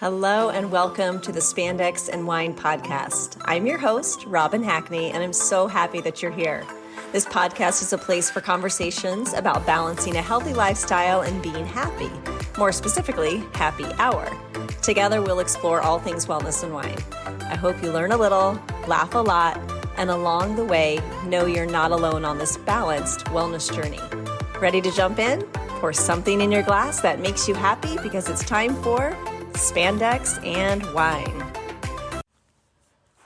Hello and welcome to the Spandex and Wine podcast. I'm your host, Robin Hackney, and I'm so happy that you're here. This podcast is a place for conversations about balancing a healthy lifestyle and being happy. More specifically, happy hour. Together, we'll explore all things wellness and wine. I hope you learn a little, laugh a lot, and along the way, know you're not alone on this balanced wellness journey. Ready to jump in? Pour something in your glass that makes you happy because it's time for Spandex and Wine.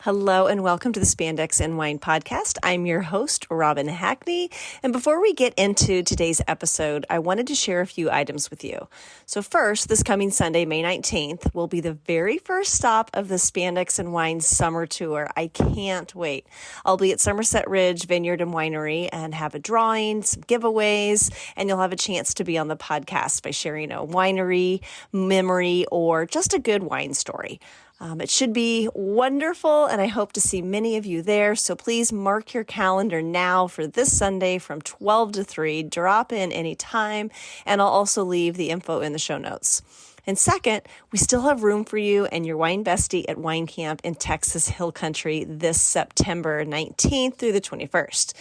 Hello and welcome to the Spandex and Wine podcast. I'm your host, Robin Hackney. And before we get into today's episode, I wanted to share a few items with you. So first, this coming Sunday, May 19th, will be the very first stop of the Spandex and Wine summer tour. I can't wait. I'll be at Somerset Ridge Vineyard and Winery and have a drawing, some giveaways, and you'll have a chance to be on the podcast by sharing a winery, memory, or just a good wine story. It should be wonderful, and I hope to see many of you there. So please mark your calendar now for this Sunday from 12 to 3. Drop in anytime, and I'll also leave the info in the show notes. And second, we still have room for you and your wine bestie at Wine Camp in Texas Hill Country this September 19th through the 21st.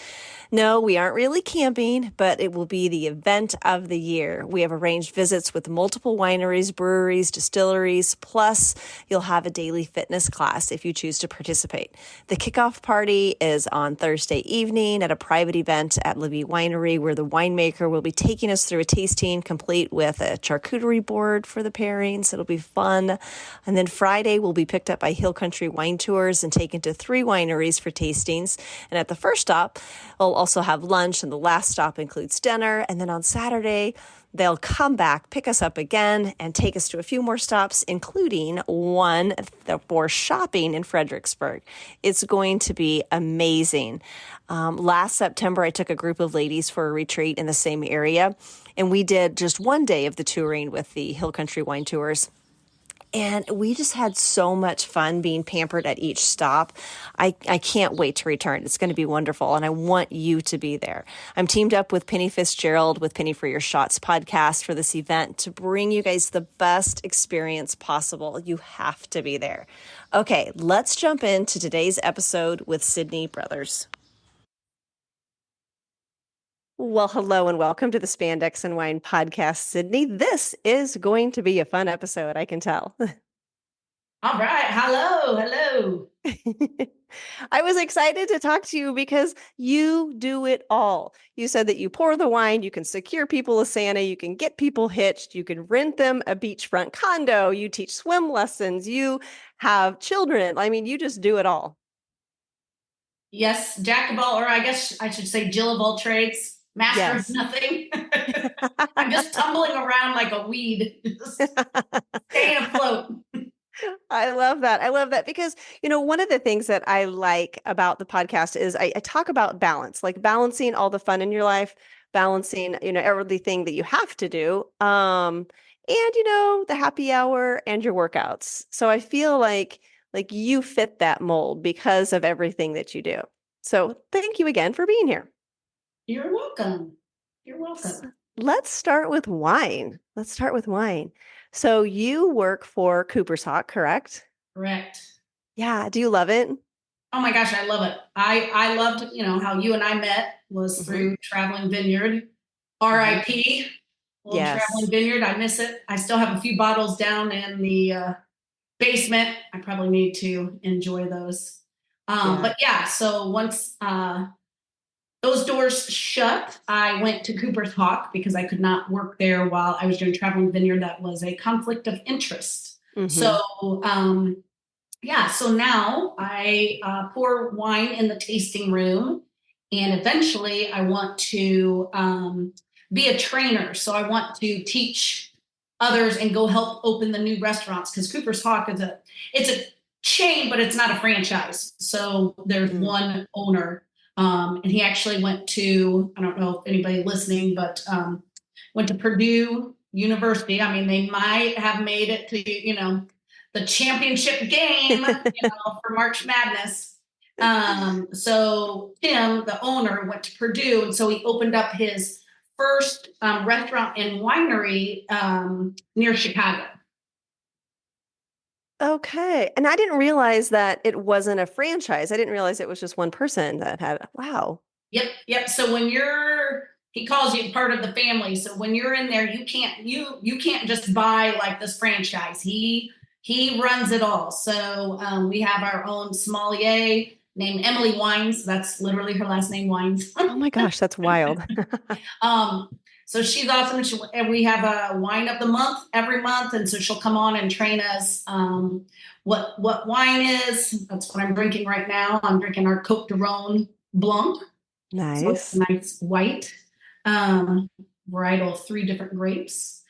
No, we aren't really camping, but it will be the event of the year. We have arranged visits with multiple wineries, breweries, distilleries, plus you'll have a daily fitness class if you choose to participate. The kickoff party is on Thursday evening at a private event at Libby Winery, where the winemaker will be taking us through a tasting complete with a charcuterie board for the pairings. It'll be fun. And then Friday, we'll be picked up by Hill Country Wine Tours and taken to 3 wineries for tastings. And at the first stop, we'll also have lunch, and the last stop includes dinner. And then on Saturday, they'll come back, pick us up again, and take us to a few more stops, including one for shopping in Fredericksburg. It's going to be amazing. Last September, I took a group of ladies for a retreat in the same area, and we did just one day of the touring with the Hill Country Wine Tours. And we just had so much fun being pampered at each stop. I can't wait to return. It's going to be wonderful, and I want you to be there. I'm teamed up with Penny Fitzgerald with Penny for Your Shots podcast for this event to bring you guys the best experience possible. You have to be there. Okay, let's jump into today's episode with Sydney Brothers. Well, hello and welcome to the Spandex and Wine podcast, Sydney. This is going to be a fun episode, I can tell. All right. Hello. I was excited to talk to you because you do it all. You said that you pour the wine, you can secure people a Santa, you can get people hitched, you can rent them a beachfront condo, you teach swim lessons, you have children. I mean, you just do it all. Yes, jack of all, or I guess I should say Jill of all trades. Master of nothing. I'm just tumbling around like a weed, just staying afloat. I love that. I love that because, one of the things that I like about the podcast is I talk about balance, like balancing all the fun in your life, balancing, everything that you have to do, and, the happy hour and your workouts. So I feel like you fit that mold because of everything that you do. So thank you again for being here. You're welcome. Let's start with wine. So you work for Cooper's Hawk, correct? Correct. Yeah. Do you love it? Oh my gosh, I love it. I loved, how you and I met was through Traveling Vineyard. R.I.P. Yes. Traveling Vineyard. I miss it. I still have a few bottles down in the basement. I probably need to enjoy those. But yeah, so once those doors shut, I went to Cooper's Hawk because I could not work there while I was doing Traveling Vineyard. That was a conflict of interest. So, so now I pour wine in the tasting room, and eventually I want to be a trainer. So I want to teach others and go help open the new restaurants, because Cooper's Hawk is it's a chain, but it's not a franchise. So there's one owner. And he actually went to, I don't know if anybody listening, but went to Purdue University. I mean, they might have made it to, the championship game, for March Madness. So Tim, the owner, went to Purdue. And so he opened up his first restaurant and winery near Chicago. Okay. And I didn't realize that it wasn't a franchise. I didn't realize it was just one person that had it. Wow. Yep, yep. So when he calls you part of the family. So when you're in there, you can't just buy like this franchise. He runs it all. So we have our own sommelier named Emily Wines. That's literally her last name, Wines. Oh my gosh, that's wild. um, so she's awesome. And we have a wine of the month every month, and so she'll come on and train us what wine is. That's what I'm drinking right now. I'm drinking our Cote de Rhone Blanc. So it's a Nice. nice white varietal of 3 different grapes.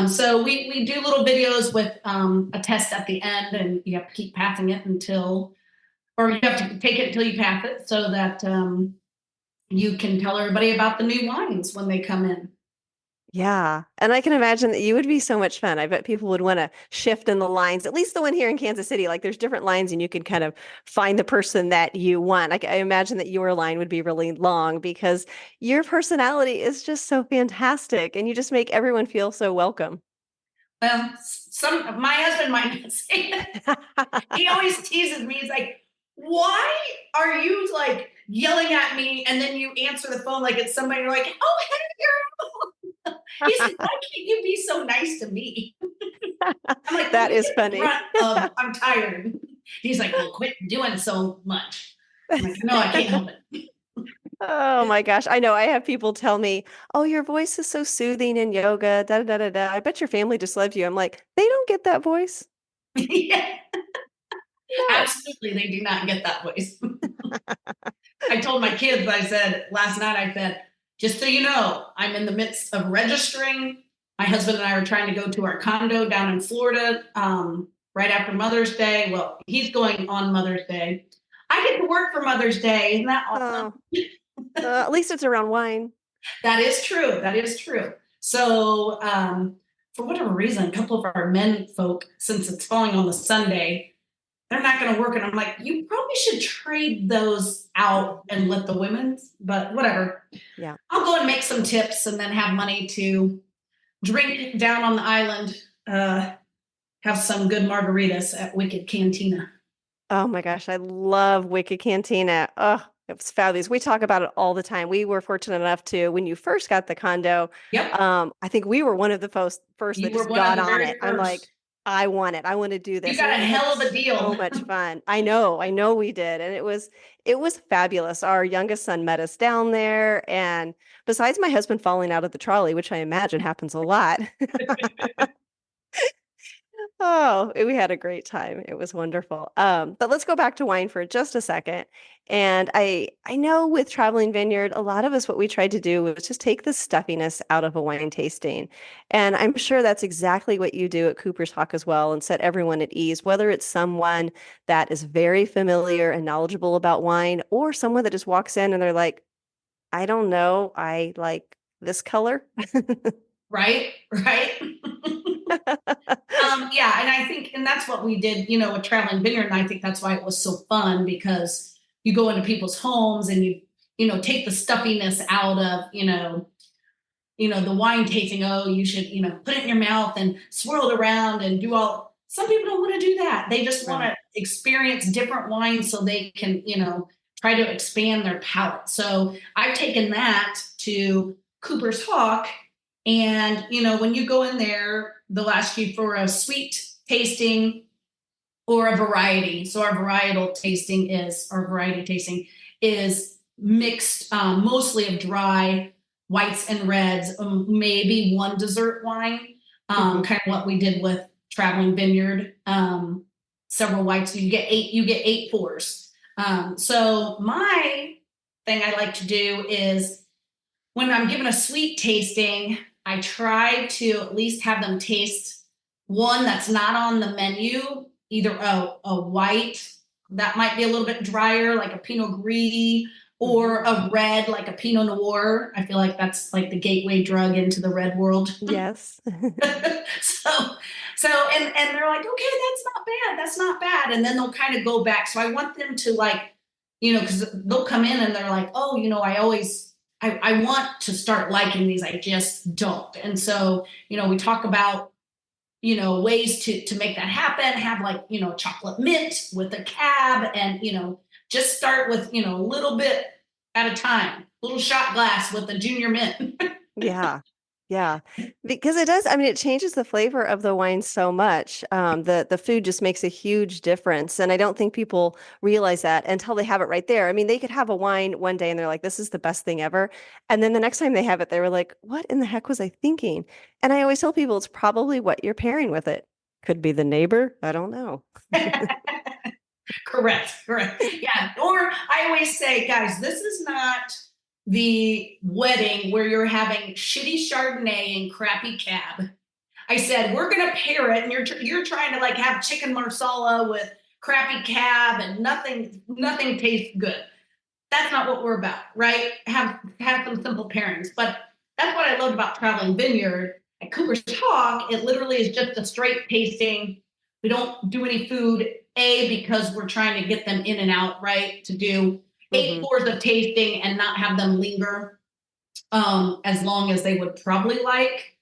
So we do little videos with a test at the end, and you have to keep passing it or you have to take it until you pass it so that you can tell everybody about the new wines when they come in. Yeah. And I can imagine that you would be so much fun. I bet people would want to shift in the lines, at least the one here in Kansas City. Like there's different lines and you could kind of find the person that you want. Like I imagine that your line would be really long because your personality is just so fantastic and you just make everyone feel so welcome. Well, my husband might not say it. He always teases me. He's like, "Why are you like yelling at me?" And then you answer the phone like it's somebody. You're like, "Oh, hey, girl." He's like, "Why can't you be so nice to me?" I'm like, "Well, That you is get the funny. brunt of I'm tired." He's like, "Well, quit doing so much." I'm like, "No, I can't help it." Oh my gosh. I know I have people tell me, "Oh, your voice is so soothing in yoga." Da da da da. I bet your family just loves you. I'm like, "They don't get that voice." Yeah, No. absolutely, they do not get that voice. I told my kids, I said last night, I said, just so you know, I'm in the midst of registering. My husband and I are trying to go to our condo down in Florida right after Mother's Day. Well, he's going on Mother's Day. I get to work for Mother's Day. Isn't that awesome? Oh, at least it's around wine. That is true. That is true. So, for whatever reason, a couple of our men folk, since it's falling on the Sunday, they're not going to work. And I'm like, you probably should trade those out and let the women, but whatever. Yeah. I'll go and make some tips and then have money to drink down on the island, have some good margaritas at Wicked Cantina. Oh my gosh, I love Wicked Cantina. Oh, it was fabulous. We talk about it all the time. We were fortunate enough to, when you first got the condo, Yep. I think we were one of the first You that were just one of got the on it. very I'm like, first. I want it. I want to do You this. got And a we had hell of a so deal. much fun. I know we did. And it was fabulous. Our youngest son met us down there. And besides my husband falling out of the trolley, which I imagine happens a lot, oh, we had a great time. It was wonderful. But let's go back to wine for just a second. And I know with Traveling Vineyard, a lot of us what we tried to do was just take the stuffiness out of a wine tasting. And I'm sure that's exactly what you do at Cooper's Hawk as well and set everyone at ease, whether it's someone that is very familiar and knowledgeable about wine or someone that just walks in and they're like, I don't know, I like this color. Right? Right? Yeah, and I think, and that's what we did, with Traveling Vineyard, and I think that's why it was so fun because you go into people's homes and take the stuffiness out of, the wine tasting. Oh, you should, put it in your mouth and swirl it around and do all. Some people don't want to do that. They just want Right. to experience different wines so they can, try to expand their palate. So I've taken that to Cooper's Hawk. And, when you go in there, they'll ask you for a sweet tasting or a variety. So our variety tasting is mixed mostly of dry whites and reds, maybe one dessert wine, Mhm. kind of what we did with Traveling Vineyard. Several whites. You get eight pours. So my thing I like to do is when I'm given a sweet tasting, I try to at least have them taste one that's not on the menu, either a white that might be a little bit drier, like a Pinot Gris, Mhm. or a red, like a Pinot Noir. I feel like that's like the gateway drug into the red world. Yes. so and they're like, okay, that's not bad, that's not bad, and then they'll kind of go back. So I want them to like, because they'll come in and they're like, oh, I want to start liking these, I just don't. And so we talk about ways to make that happen. Have like, chocolate mint with a cab, and, just start with, a little bit at a time, little shot glass with the junior mint. Yeah. Yeah. Because it does, I mean, it changes the flavor of the wine so much. The food just makes a huge difference. And I don't think people realize that until they have it right there. I mean, they could have a wine one day and they're like, this is the best thing ever. And then the next time they have it, they were like, what in the heck was I thinking? And I always tell people it's probably what you're pairing with it. Could be the neighbor. I don't know. Correct. Yeah. Or I always say, guys, this is not the wedding where you're having shitty Chardonnay and crappy cab. I said, we're going to pair it, and you're trying to like have chicken marsala with crappy cab, and nothing tastes good. That's not what we're about, right? Have some simple pairings. But that's what I loved about Traveling Vineyard. At Cooper's Hawk, it literally is just a straight tasting. We don't do any food, because we're trying to get them in and out, right? To do 8 Hmm. pours of tasting and not have them linger as long as they would probably like,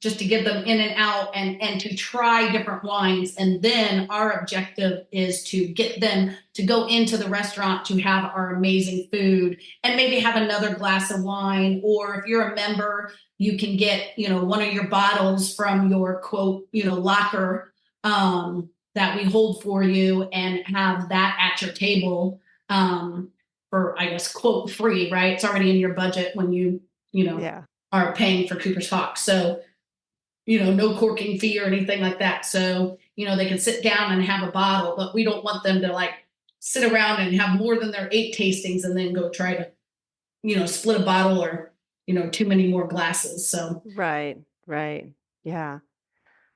just to get them in and out, and to try different wines. And then our objective is to get them to go into the restaurant to have our amazing food, and maybe have another glass of wine. Or if you're a member, you can get, one of your bottles from your quote, locker, that we hold for you, and have that at your table, for, I guess, quote, free, right? It's already in your budget when you know, Yeah. are paying for Cooper's Hawk. So, no corking fee or anything like that. So, they can sit down and have a bottle, but we don't want them to like sit around and have more than their 8 tastings and then go try to, split a bottle, or, too many more glasses. So Right. Right. Yeah.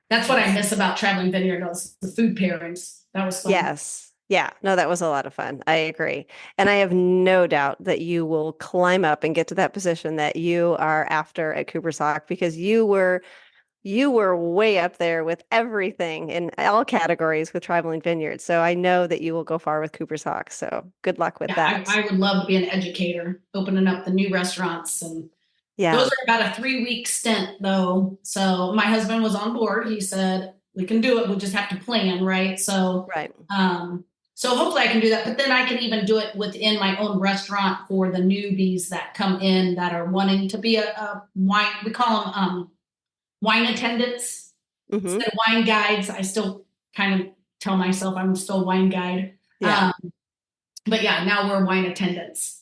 that's what I That's miss about Traveling Vineyard, was the food pairings. That was fun. Yes. Yeah. No, that was a lot of fun. I agree. And I have no doubt that you will climb up and get to that position that you are after at Cooper's Hawk, because you were way up there with everything in all categories with Traveling Vineyard. So I know that you will go far with Cooper's Hawk. So good luck with Yeah, that. I would love to be an educator, opening up the new restaurants. And those Yeah. are about a 3-week stint, though. So my husband was on board. He said, we can do it. We just have to plan, right? So, Right. so hopefully I can do that. But then I can even do it within my own restaurant for the newbies that come in that are wanting to be a wine. We call them wine attendants Hmm. instead of wine guides. I still kind of tell myself I'm still a wine guide. Yeah. But yeah, now we're wine attendants.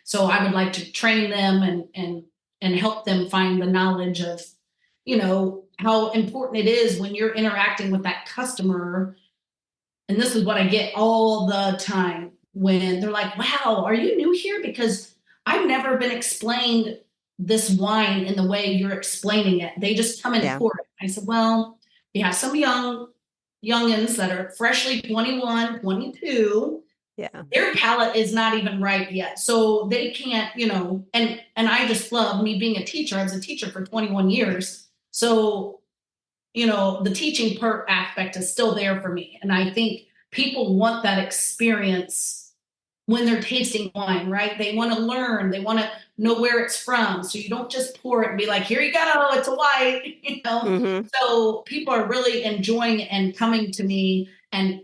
So I would like to train them, and help them find the knowledge of, how important it is when you're interacting with that customer. And this is what I get all the time when they're like, wow, are you new here? Because I've never been explained this wine in the way you're explaining it. They just come and Yeah. pour it. I said, well, we have some youngins that are freshly 21, 22. Yeah. Their palate is not even right yet, so they can't, and I just love me being a teacher. I was a teacher for 21 years, so, the teaching part aspect is still there for me. And I think people want that experience when they're tasting wine, right? They want to learn, they want to know where it's from. So you don't just pour it and be like, here you go, it's a white, Hmm. So people are really enjoying it and coming to me, and,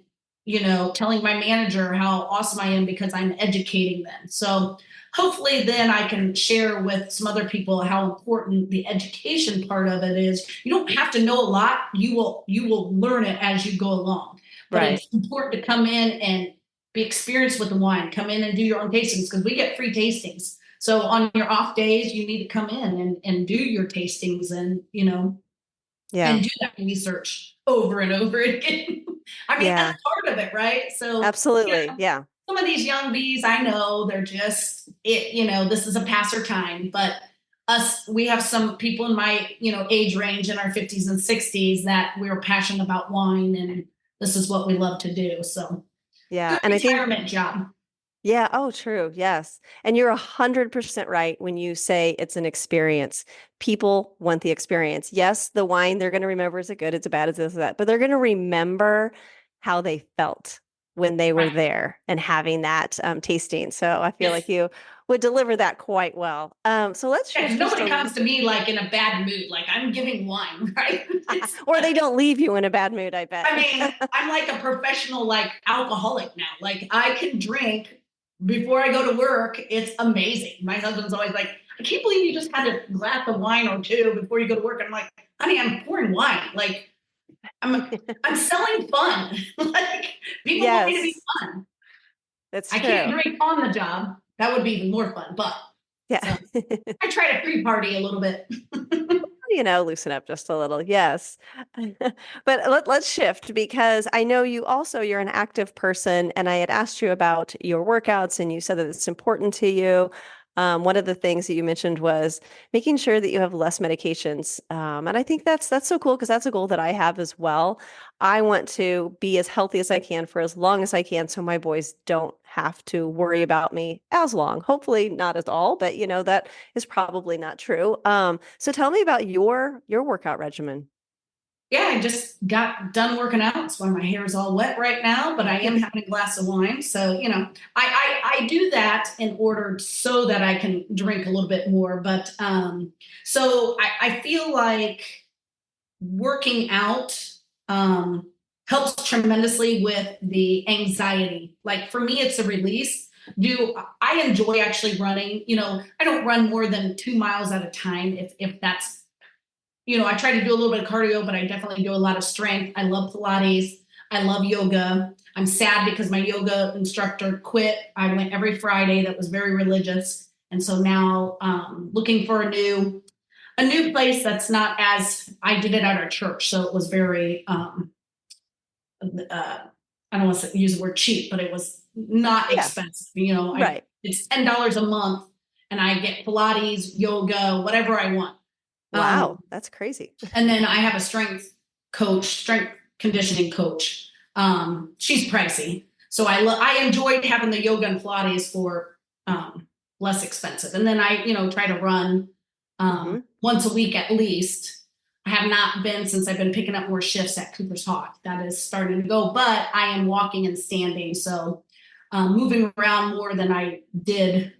telling my manager how awesome I am because I'm educating them. So hopefully then I can share with some other people how important the education part of it is. You don't have to know a lot. You will learn it as you go along. But Right. it's important to come in and be experienced with the wine. Come in and do your own tastings, because we get free tastings. So on your off days, you need to come in and do your tastings, and, Yeah. and do that research over and over again. I mean, that's Yeah. part of it, right? So, Absolutely. Yeah. some of these young bees, I know they're just it, this is a passer time, but we have some people in my, age range, in our 50s and 60s, that we're passionate about wine, and this is what we love to do. So Yeah. good And I think retirement job. Yeah. Oh, true. Yes. And you're 100% right when you say it's an experience. People want the experience. Yes, the wine, they're going to remember, is it good? Is it bad? Is this, that? But they're going to remember how they felt when they were Right. there and having that tasting. So I feel Yes. like you would deliver that quite well. So let's Yeah, 'cause shift just nobody a comes to me like in a bad mood, like I'm giving wine, right? It's or they don't leave you in a bad mood, I bet. I mean, I'm like a professional like alcoholic now. Like I can drink before I go to work. It's amazing. My husband's always like, I can't believe you just had a glass of wine or two before you go to work. I'm like, honey, I'm pouring wine. Like I'm selling fun. Like people want me to be Yes, fun. that's I can't true. drink on the job. That would be even more fun. But Yeah. so I try to pre-party a little bit. Loosen up just a little. Yes. But let's shift because I know you're an active person and I had asked you about your workouts and you said that it's important to you. One of the things that you mentioned was making sure that you have less medications. And I think that's so cool because that's a goal that I have as well. I want to be as healthy as I can for as long as I can so my boys don't have to worry about me as long. Hopefully not at all, but that is probably not true. So tell me about your workout regimen. Yeah, I just got done working out. That's why my hair is all wet right now, but I am having a glass of wine. So, I do that in order so that I can drink a little bit more. But so I feel like working out helps tremendously with the anxiety. Like for me, it's a release. Do I enjoy actually running? I don't run more than 2 miles at a time if that's I try to do a little bit of cardio, but I definitely do a lot of strength. I love Pilates. I love yoga. I'm sad because my yoga instructor quit. I went every Friday. That was very religious. And so now looking for a new place that's not as I did it at our church. So it was very I don't want to use the word cheap, but it was not Yeah, expensive. right. It's $10 a month and I get Pilates, yoga, whatever I want. Wow, Um, that's crazy. and then I have a strength conditioning coach. She's pricey, so I enjoyed having the yoga and Pilates for less expensive. And then I try to run Hmm. once a week at least. I have not been since I've been picking up more shifts at Cooper's Hawk. That is starting to go, but I am walking and standing, so moving around more than I did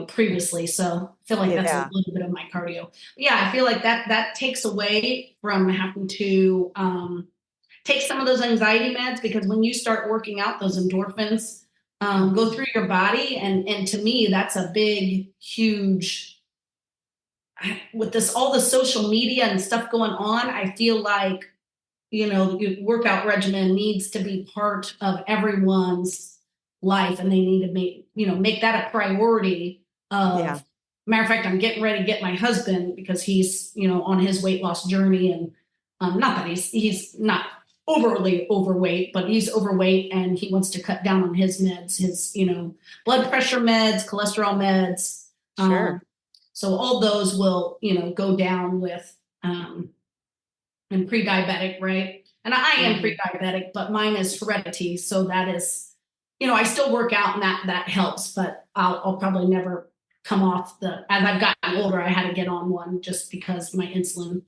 previously. So I feel like that's a Yeah. little bit of my cardio. Yeah, I feel like that takes away from having to take some of those anxiety meds, because when you start working out, those endorphins go Hmm. through your body, and to me, that's a big, huge. With this all the social media and stuff going on, I feel like your workout regimen needs to be part of everyone's life, and they need to make that a priority. Yeah, Of Matter of fact, I'm getting ready to get my husband, because he's on his weight loss journey. And not that he's not overly overweight, but he's overweight and he wants to cut down on his meds, his blood pressure meds, cholesterol meds. sure. So all those will go down with and pre-diabetic, right? And I am Hmm. pre-diabetic, but mine is heredity. So that is, I still work out, and that helps, but I'll probably never come off as I've gotten older, I had to get on one just because my insulin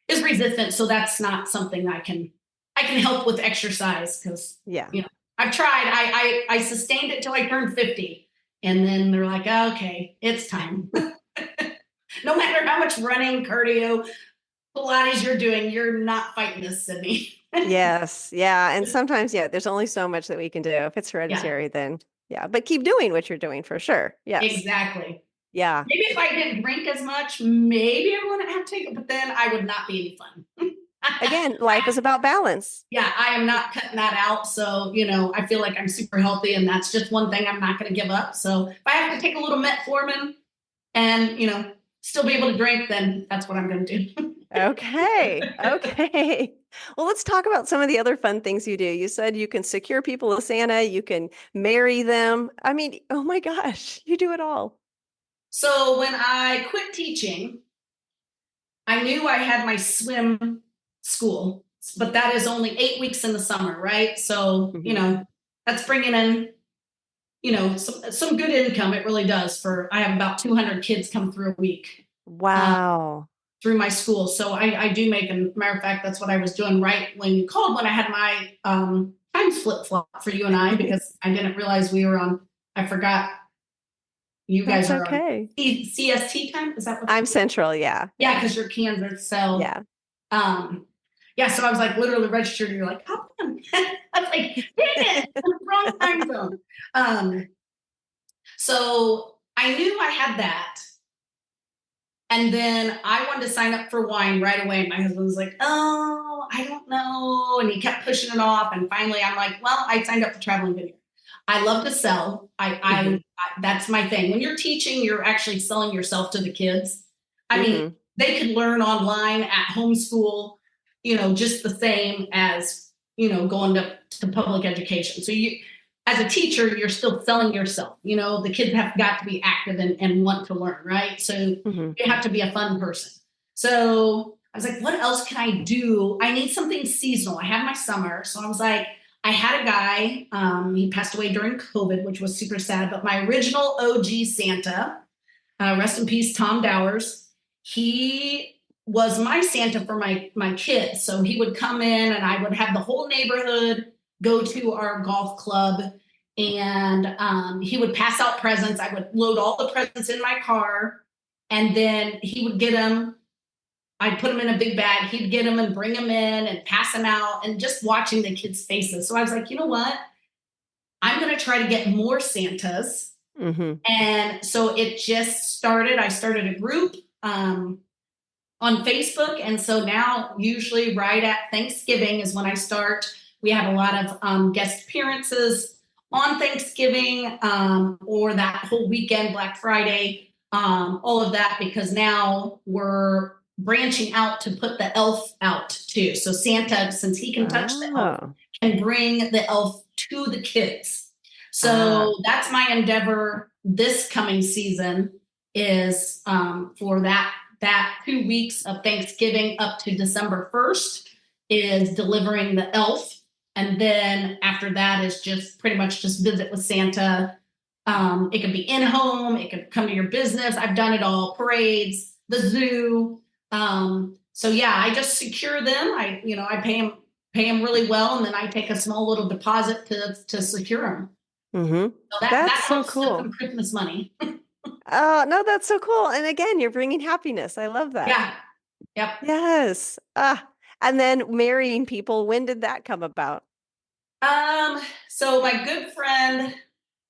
is resistant. So that's not something I can help with exercise, because, Yeah. I've tried, I sustained it till I turned 50. And then they're like, oh, okay, it's time. No matter how much running, cardio, Pilates you're doing, you're not fighting this, Sydney. Yes. Yeah. And sometimes, yeah, there's only so much that we can do. If it's Yeah, hereditary, then yeah, but keep doing what you're doing for sure. Yes. exactly. Yeah. Maybe if I didn't drink as much, maybe I wouldn't have to take it, but then I would not be any fun. Again, life is about balance. Yeah, I am not cutting that out. So, I feel like I'm super healthy, and that's just one thing I'm not going to give up. So if I have to take a little metformin and, still be able to drink, then that's what I'm going to do. Okay. Okay. Well, let's talk about some of the other fun things you do. You said you can secure people to Santa, you can marry them. I mean, oh my gosh, you do it all. So when I quit teaching, I knew I had my swim school, but that is only 8 weeks in the summer, right? So, Hmm. that's bringing in, some good income. It really does. I have about 200 kids come through a week Wow. through my school. So I do make, a matter of fact, that's what I was doing right when you called, when I had my times flip flop for you and I, because I didn't realize we were on, I forgot You guys That's are on okay. CST time. Is that what? I'm Central. Yeah. Yeah, Yeah. because you're Kansas. So, Yeah. um, yeah. So I was like literally registered. You're like, how come? I was like, dang it, wrong time zone. Um, so I knew I had that. And then I wanted to sign up for wine right away. My husband was like, oh, I don't know. And he kept pushing it off. And finally, I'm like, well, I signed up for Traveling Vineyard. I love to sell. Hmm. That's my thing. When you're teaching, you're actually selling yourself to the kids. I mean, Hmm. they could learn online at homeschool, just the same as, going to public education. So as a teacher, you're still selling yourself. The kids have got to be active and want to learn, right? So Hmm. you have to be a fun person. So I was like, what else can I do? I need something seasonal. I have my summer. So I was like, I had a guy, he passed away during COVID, which was super sad, but my original OG Santa, rest in peace, Tom Dowers, he was my Santa for my kids. So he would come in and I would have the whole neighborhood go to our golf club, and he would pass out presents. I would load all the presents in my car, and then he would get them. I'd put them in a big bag. He'd get them and bring them in and pass them out, and just watching the kids' faces. So I was like, you know what? I'm going to try to get more Santas. Hmm. And so it just started. I started a group on Facebook. And so now, usually right at Thanksgiving is when I start. We have a lot of guest appearances on Thanksgiving, or that whole weekend, Black Friday, all of that, because now we're branching out to put the elf out too. So Santa, since he can touch the elf, Oh. can bring the elf to the kids. Ah. So that's my endeavor this coming season, is for that 2 weeks of Thanksgiving up to December 1st is delivering the elf. And then after that is just pretty much just visit with Santa. It could be in home, it could come to your business. I've done it all, parades, the zoo. So yeah, I just secure them. I pay them really well, and then I take a small little deposit to secure them. Hmm. So that That's so helps with some cool. Christmas money. Oh, no, that's so cool. And again, you're bringing happiness. I love that. Yeah. Yep. Yes. And then marrying people, when did that come about? Um, so my good friend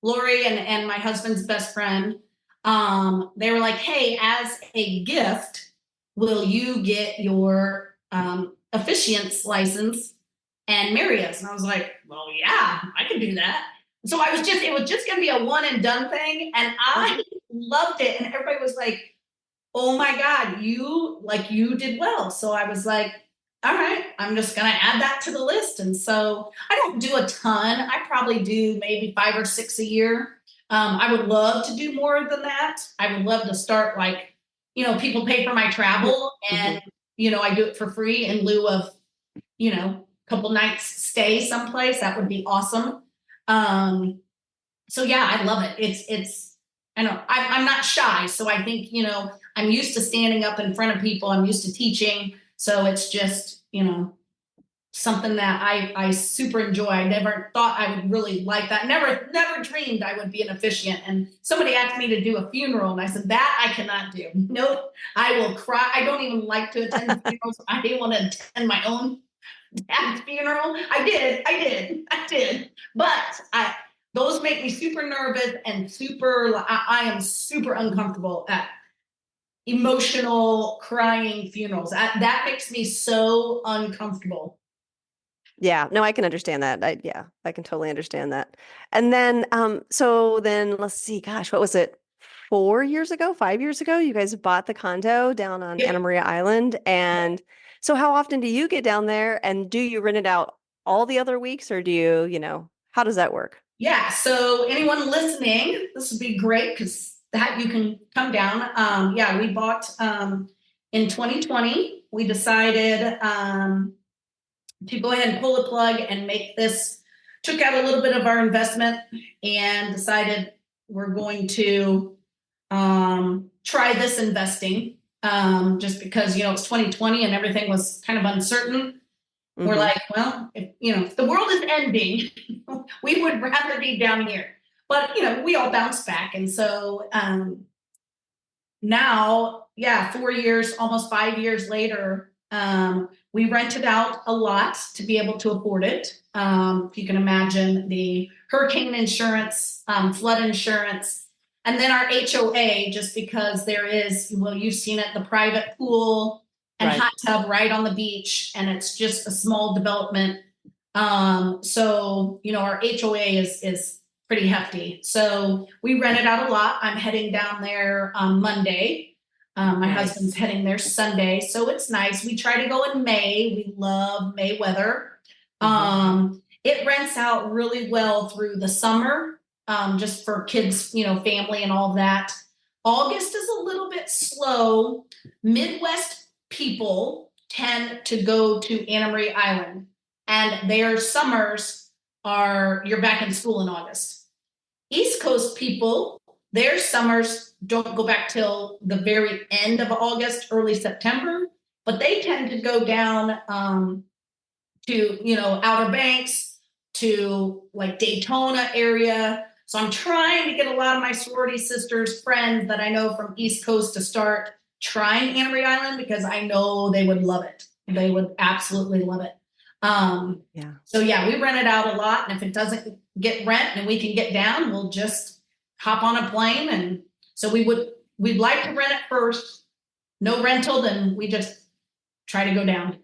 Lori and my husband's best friend, they were like, "Hey, as a gift, will you get your officiant's license and marry us?" And I was like, "Well, yeah, I can do that." So it was just gonna be a one and done thing, and Uh-huh. I loved it, and everybody was like, oh my God, you did well. So I was like, all right, I'm just going to add that to the list. And so I don't do a ton. I probably do maybe 5 or 6 a year. I would love to do more than that. I would love to start, like, people pay for my travel, Hmm. and, I do it for free in lieu of, a couple nights stay someplace. That would be awesome. Um, so yeah, I love it. I know I'm not shy. So I think, I'm used to standing up in front of people. I'm used to teaching. So it's just, something that I super enjoy. I never thought I would really like that. Never dreamed I would be an officiant. And somebody asked me to do a funeral, and I said, that I cannot do. Nope. I will cry. I don't even like to attend funerals. I didn't want to attend my own dad's funeral. I did. But those make me super nervous and I am super uncomfortable at emotional crying funerals. That makes me so uncomfortable. Yeah, no, I can understand that. Yeah, I can totally understand that. And then, so then let's see, gosh, what was it? 4 years ago, 5 years ago, you guys bought the condo down on Anna Yep. Maria Island. And so how often do you get down there, and do you rent it out all the other weeks, or do how does that work? Yeah. So anyone listening, this would be great, because that you can come down. Yeah, we bought in 2020. We decided to go ahead and pull the plug and make this, took out a little bit of our investment and decided we're going to try this investing, just because, it's 2020 and everything was kind of uncertain. We're Hmm. like, well, if the world is ending, we would rather be down here. but we all bounce back. And so now, yeah, 4 years, almost 5 years later, we rented out a lot to be able to afford it. If you can imagine the hurricane insurance, flood insurance, and then our HOA, just because there is, well, you've seen it, the private pool and Right. hot tub right on the beach, and it's just a small development. So, our HOA is pretty hefty. So we rented out a lot. I'm heading down there on Monday. My husband's Nice. heading there Sunday. So it's nice. We try to go in May. We love May weather. It rents out really well through the summer, just for kids, family and all of that. August is a little bit slow. Midwest people tend to go to Anna Marie Island, and their summers are, you're back in school in August. East Coast people, their summers don't go back till the very end of August, early September, but they tend to go down to, Outer Banks, to like Daytona area. So I'm trying to get a lot of my sorority sisters, friends that I know from East Coast to start trying Anna Marie Island, because I know they would love it. They would absolutely love it. Yeah. So yeah, we rent it out a lot. And if it doesn't get rent and we can get down, we'll just hop on a plane. And so we'd like to rent it first. No rental, then we just try to go down.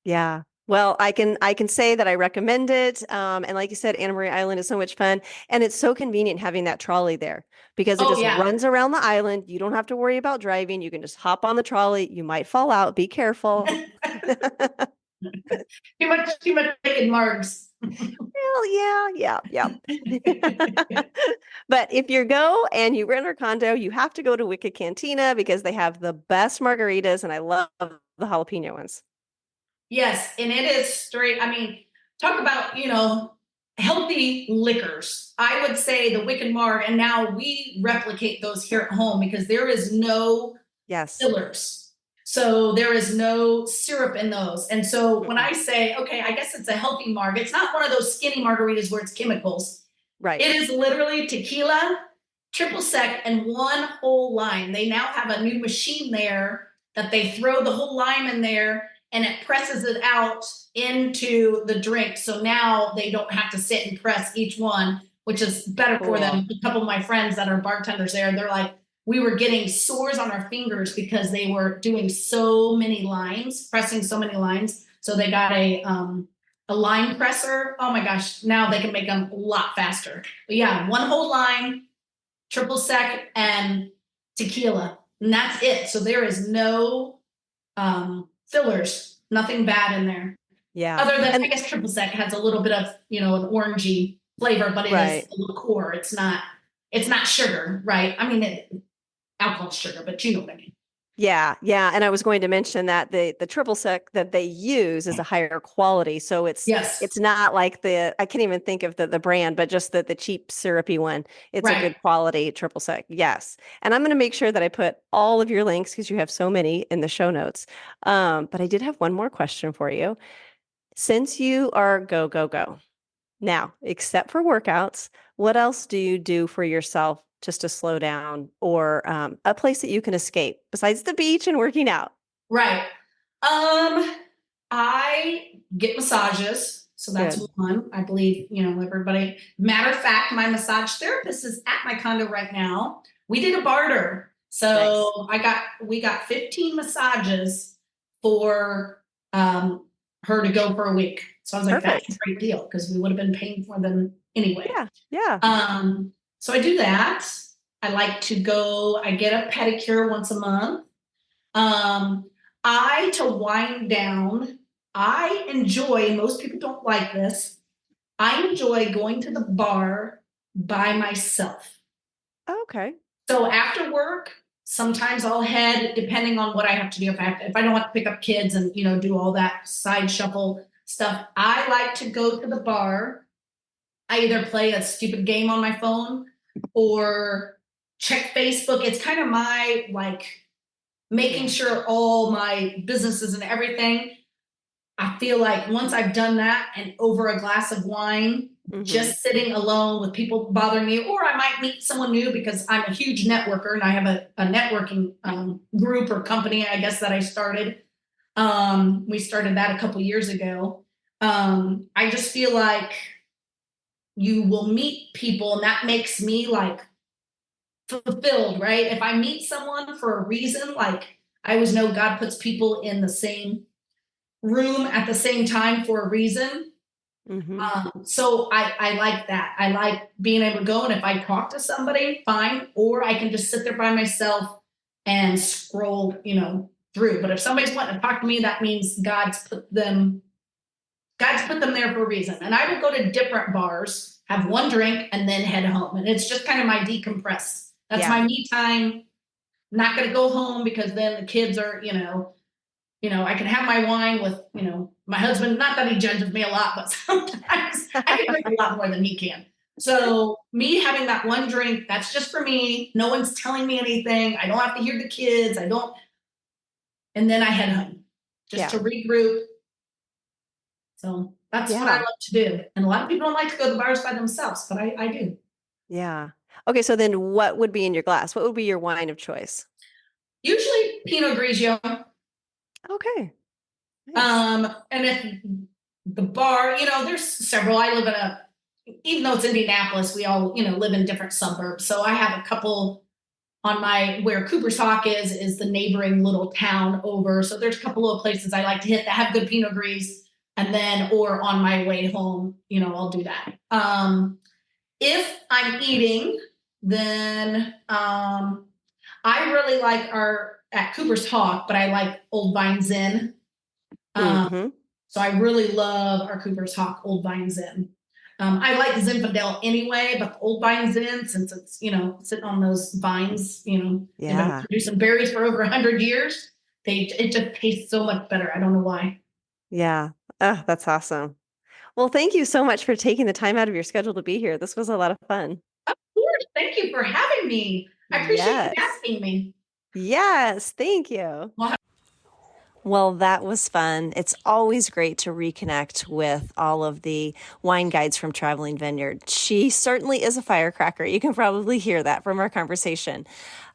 Yeah. Well, I can say that I recommend it. And like you said, Anna Marie Island is so much fun, and it's so convenient having that trolley there because it Oh just yeah. runs around the island. You don't have to worry about driving. You can just hop on the trolley. You might fall out. Be careful. Too much bacon marks. Well, yeah. But if you go and you rent a condo, you have to go to Wicked Cantina because they have the best margaritas, and I love the jalapeno ones. Yes, and it is straight. I mean, talk about, healthy liquors. I would say the Wicked Marg, and now we replicate those here at home because there is no Yes. fillers. So there is no syrup in those. And so when Mm-mm. I say, okay, I guess it's a healthy marg, it's not one of those skinny margaritas where it's chemicals. Right. It is literally tequila, triple sec, and one whole lime. They now have a new machine there that they throw the whole lime in there and it presses it out into the drink. So now they don't have to sit and press each one, which is better for Cool. them. A couple of my friends that are bartenders there, they're like, we were getting sores on our fingers because they were doing so many lines, pressing so many lines. So they got a line presser. Oh my gosh, now they can make them a lot faster. But yeah, one whole line, triple sec, and tequila. And that's it. So there is no fillers, nothing bad in there. Yeah. Other than, I And guess triple sec has a little bit of, an orangey flavor, but it is right. a liqueur. It's not sugar, right? I mean, alcohol sugar, but you know what I mean. Yeah. And I was going to mention that the triple sec that they use is a higher quality. So it's Yes, it's not like I can't even think of the brand, but just the cheap syrupy one. It's a right. good quality triple sec. Yes. And I'm going to make sure that I put all of your links because you have so many in the show notes. But I did have one more question for you. Since you are go, go, go. Now, except for workouts, what else do you do for yourself just to slow down or a place that you can escape besides the beach and working out? Right. I get massages. So that's Good. one. I believe, everybody. Matter of fact, my massage therapist is at my condo right now. We did a barter. Nice. So we got 15 massages for her to go for a week. So I was like, that's a Perfect. great deal because we would have been paying for them anyway. Yeah. So I do that. I like to go, I get a pedicure once a month. To wind down, I enjoy, most people don't like this, I enjoy going to the bar by myself. Okay. So after work, sometimes I'll head, depending on what I have to do. If I don't have to pick up kids and, do all that side shuffle stuff, I like to go to the bar. I either play a stupid game on my phone or check Facebook. It's kind of my making Yeah. sure all my businesses and everything. I feel like once I've done that and over a glass of wine, just sitting alone with people bothering me, or I might meet someone new because I'm a huge networker and I have a networking group or company, I guess, that I started. We started that a couple years ago. I just feel like you will meet people and that makes me like fulfilled, right? If I meet someone for a reason, like I always know God puts people in the same room at the same time for a reason. So I like that. I like being able to go, and if I talk to somebody, fine, or I can just sit there by myself and scroll, through. But if somebody's wanting to talk to me, that means God's put them there for a reason. And I will go to different bars, have one drink, and then head home. And it's just kind of my decompress. That's my me time. I'm not going to go home because then the kids are, I can have my wine with, my husband, not that he judges me a lot, but sometimes I can drink a lot more than he can. So me having that one drink, that's just for me. No one's telling me anything. I don't have to hear the kids. And then I head home just to regroup. So that's what I love to do. And a lot of people don't like to go to the bars by themselves, but I do. Yeah. Okay. So then what would be in your glass? What would be your wine of choice? Usually Pinot Grigio. Okay. Nice. And if the bar, there's several. I live even though it's Indianapolis, we all, live in different suburbs. So I have a couple on where Cooper's Hawk is the neighboring little town over. So there's a couple of places I like to hit that have good Pinot Gris. And then, or on my way home, I'll do that. If I'm eating, then I really like at Cooper's Hawk, but I like Old Vine Zin. So I really love our Cooper's Hawk Old Vine Zin. I like Zinfandel anyway, but the Old Vine Zin, since it's, sitting on those vines, they've been producing berries for over 100 years. It just tastes so much better. I don't know why. Yeah. Oh, that's awesome. Well, thank you so much for taking the time out of your schedule to be here. This was a lot of fun. Of course. Thank you for having me. I appreciate you asking me. Yes. Thank you. Well, that was fun. It's always great to reconnect with all of the wine guides from Traveling Vineyard. She certainly is a firecracker. You can probably hear that from our conversation.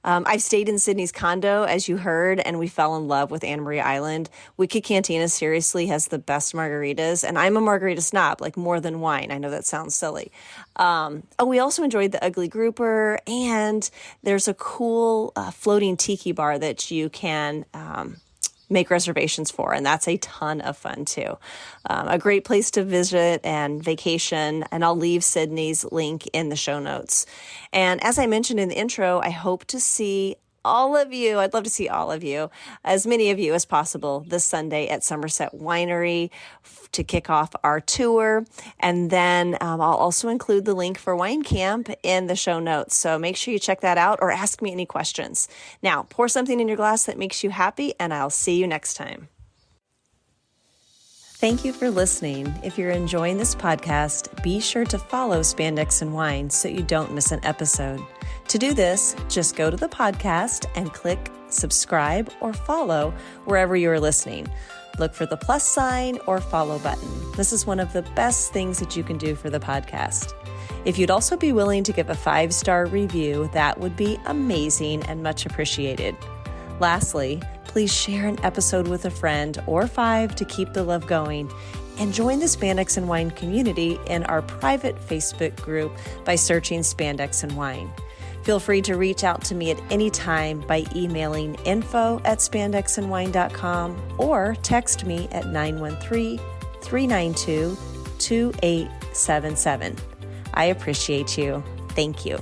I've stayed in Sydney's Condo, as you heard, and we fell in love with Anna Maria Island. Wicked Cantina seriously has the best margaritas, and I'm a margarita snob, like more than wine. I know that sounds silly. We also enjoyed the Ugly Grouper, and there's a cool floating tiki bar that you can make reservations for, and that's a ton of fun too. A great place to visit and vacation, and I'll leave Sydney's link in the show notes. And as I mentioned in the intro, I hope to see all of you. I'd love to see all of you, as many of you as possible, this Sunday at Somerset Winery to kick off our tour. And then I'll also include the link for Wine Camp in the show notes. So make sure you check that out or ask me any questions. Now, pour something in your glass that makes you happy, and I'll see you next time. Thank you for listening. If you're enjoying this podcast, be sure to follow Spandex and Wine so you don't miss an episode. To do this, just go to the podcast and click subscribe or follow wherever you are listening. Look for the plus sign or follow button. This is one of the best things that you can do for the podcast. If you'd also be willing to give a 5-star review, that would be amazing and much appreciated. Lastly, please share an episode with a friend or 5 to keep the love going, and join the Spandex and Wine community in our private Facebook group by searching Spandex and Wine. Feel free to reach out to me at any time by emailing info@spandexandwine.com or text me at 913-392-2877. I appreciate you. Thank you.